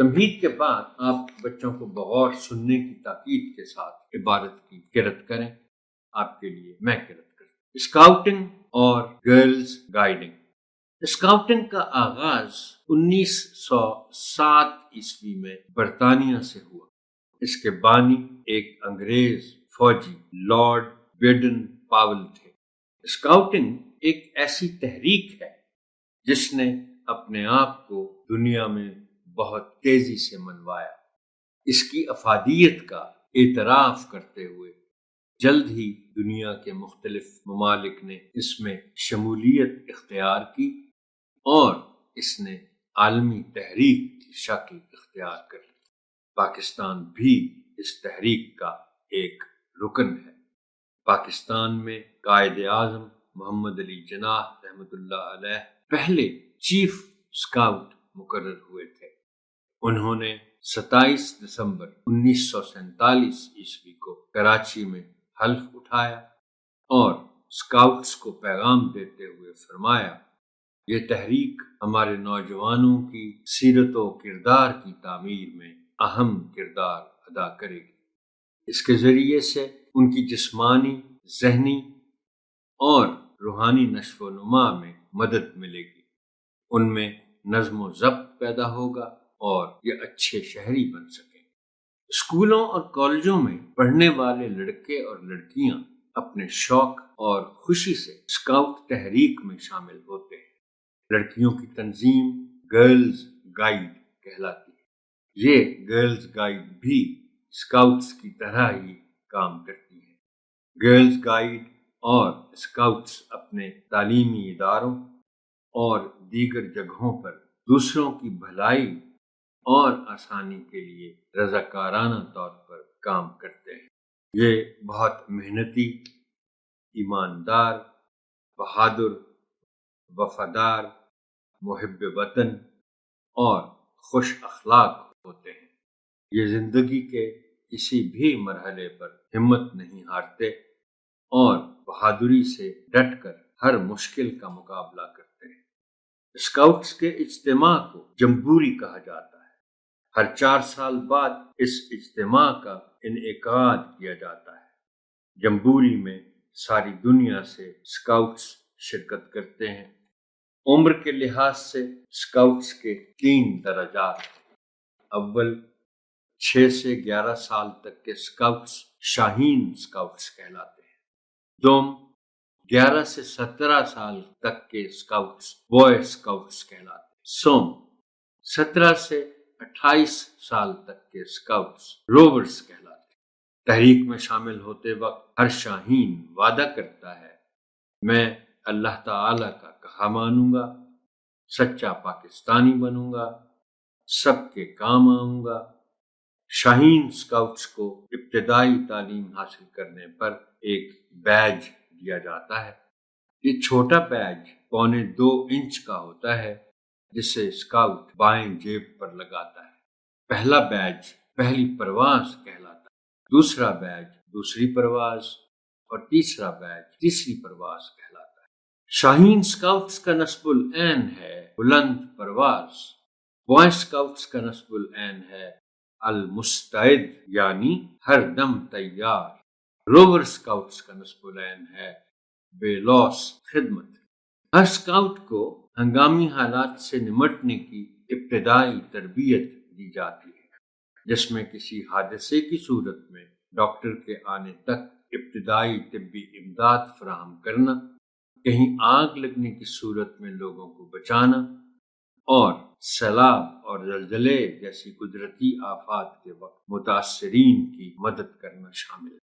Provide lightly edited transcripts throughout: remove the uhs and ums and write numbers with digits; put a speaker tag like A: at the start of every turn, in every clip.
A: تمہید کے بعد آپ بچوں کو بغور سننے کی تاکید کے ساتھ عبارت کی قرأت کریں۔ آپ کے لیے میں قرأت کرتا ہوں۔ اسکاؤٹنگ اور گرلز گائیڈنگ۔ اسکاؤٹنگ کا آغاز 1907 عیسوی میں برطانیہ سے ہوا۔ اس کے بانی ایک انگریز فوجی لارڈ بیڈن پاول تھے۔ اسکاؤٹنگ ایک ایسی تحریک ہے جس نے اپنے آپ کو دنیا میں بہت تیزی سے منوایا۔ اس کی افادیت کا اعتراف کرتے ہوئے جلد ہی دنیا کے مختلف ممالک نے اس میں شمولیت اختیار کی اور اس نے عالمی تحریک کی شکل اختیار کر لی۔ پاکستان بھی اس تحریک کا ایک رکن ہے۔ پاکستان میں قائد اعظم محمد علی جناح رحمۃ اللہ علیہ پہلے چیف اسکاؤٹ مقرر ہوئے تھے۔ انہوں نے 27 دسمبر 1947 عیسوی کو کراچی میں حلف اٹھایا اور اسکاؤٹس کو پیغام دیتے ہوئے فرمایا، یہ تحریک ہمارے نوجوانوں کی سیرت و کردار کی تعمیر میں اہم کردار ادا کرے گی۔ اس کے ذریعے سے ان کی جسمانی، ذہنی اور روحانی نشو و نما میں مدد ملے گی۔ ان میں نظم و ضبط پیدا ہوگا اور یہ اچھے شہری بن سکیں۔ اسکولوں اور کالجوں میں پڑھنے والے لڑکے اور لڑکیاں اپنے شوق اور خوشی سے اسکاؤٹ تحریک میں شامل ہوتے ہیں۔ لڑکیوں کی تنظیم گرلز گائیڈ کہلاتی ہے۔ یہ گرلز گائیڈ بھی اسکاؤٹس کی طرح ہی کام کرتی ہے۔ گرلز گائیڈ اور اسکاؤٹس اپنے تعلیمی اداروں اور دیگر جگہوں پر دوسروں کی بھلائی اور آسانی کے لیے رضاکارانہ طور پر کام کرتے ہیں۔ یہ بہت محنتی، ایماندار، بہادر، وفادار، محب وطن اور خوش اخلاق ہوتے ہیں۔ یہ زندگی کے کسی بھی مرحلے پر ہمت نہیں ہارتے اور بہادری سے ڈٹ کر ہر مشکل کا مقابلہ کرتے ہیں۔ اسکاؤٹس کے اجتماع کو جمبوری کہا جاتا ہے۔ ہر 4 سال بعد اس اجتماع کا انعقاد کیا جاتا ہے۔ جمبوری میں ساری دنیا سے اسکاؤٹس شرکت کرتے ہیں۔ عمر کے لحاظ سے اسکاؤٹس کے 3 درجات ہیں۔ اول 6 سے 11 سال تک کے اسکاؤٹس شاہین اسکاؤٹس کہلاتے ہیں۔ دوم 11 سے 17 سال تک کے اسکاؤٹس بوائے اسکاؤٹس کہلاتے ہیں۔ سوم 17 سے 28 سال تک کے اسکاؤٹس روورز کہلاتے ہیں۔ تحریک میں شامل ہوتے وقت ہر شاہین وعدہ کرتا ہے، میں اللہ تعالی کا کہا مانوں گا، سچا پاکستانی بنوں گا، سب کے کام آؤں گا۔ شاہین اسکاؤٹس کو ابتدائی تعلیم حاصل کرنے پر ایک بیج دیا جاتا ہے۔ یہ چھوٹا بیج 1.25 انچ کا ہوتا ہے جسے اسکاؤٹ بائیں جیب پر لگاتا ہے۔ پہلا بیج پہلی پرواز کہلاتا ہے، دوسرا بیج دوسری پرواز اور تیسرا بیج تیسری پرواز کہلاتا ہے۔ شاہین اسکاؤٹس کا نصب العین ہے بلند پرواز۔ بوائے اسکاؤٹس کا نصب العین ہے المستعد، یعنی ہر دم تیار۔ روور اسکاؤٹس کا نصب العین ہے بے لوث خدمت۔ ہر اسکاؤٹ کو ہنگامی حالات سے نمٹنے کی ابتدائی تربیت دی جاتی ہے، جس میں کسی حادثے کی صورت میں ڈاکٹر کے آنے تک ابتدائی طبی امداد فراہم کرنا، کہیں آگ لگنے کی صورت میں لوگوں کو بچانا اور سیلاب اور زلزلے جیسی قدرتی آفات کے وقت متاثرین کی مدد کرنا شامل ہے۔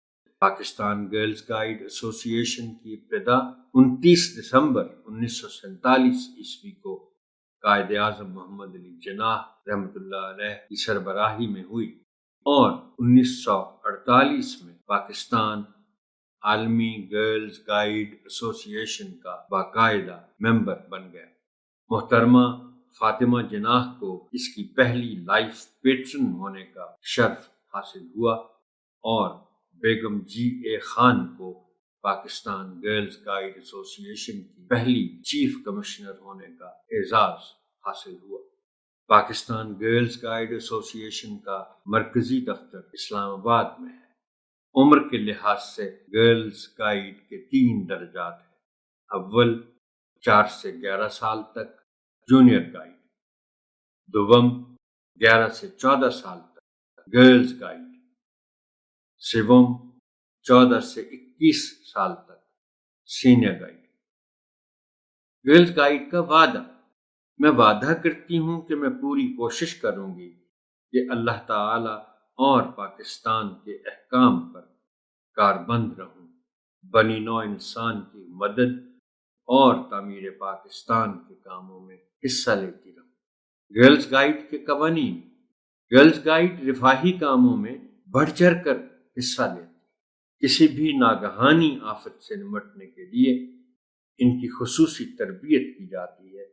A: پاکستان گرلز گائیڈ ایسوسی ایشن کی ابتدا 29 دسمبر 1947 عیسوی کو قائد اعظم محمد علی جناح رحمۃ اللہ علیہ کی سربراہی میں ہوئی اور 1948 میں پاکستان عالمی گرلز گائیڈ ایسوسی ایشن کا باقاعدہ ممبر بن گیا۔ محترمہ فاطمہ جناح کو اس کی پہلی لائف پیٹرن ہونے کا شرف حاصل ہوا اور بیگم جی اے خان کو پاکستان گرلز گائیڈ ایسوسی ایشن کی پہلی چیف کمشنر ہونے کا اعزاز حاصل ہوا۔ پاکستان گرلز گائیڈ ایسوسی ایشن کا مرکزی دفتر اسلام آباد میں ہے۔ عمر کے لحاظ سے گرلز گائیڈ کے 3 درجات ہیں۔ اول 4 سے 11 سال تک جونیئر گائیڈ، دوم 11 سے 14 سال تک گرلز گائیڈ، سوم 14 سے 21 سال تک سینئر گائیڈ۔ گرلز گائیڈ کا وعدہ: میں وعدہ کرتی ہوں کہ میں پوری کوشش کروں گی کہ اللہ تعالی اور پاکستان کے احکام پر کاربند رہوں، بنی نوع انسان کی مدد اور تعمیر پاکستان کے کاموں میں حصہ لیتی رہوں۔ گرلز گائیڈ کے قوانین: گرلز گائیڈ رفاہی کاموں میں بڑھ چڑھ کر حصہ لیتی ہے۔ کسی بھی ناگہانی آفت سے نمٹنے کے لیے ان کی خصوصی تربیت کی جاتی ہے،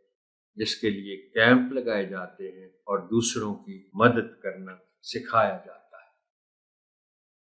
A: جس کے لیے کیمپ لگائے جاتے ہیں اور دوسروں کی مدد کرنا سکھایا جاتا ہے۔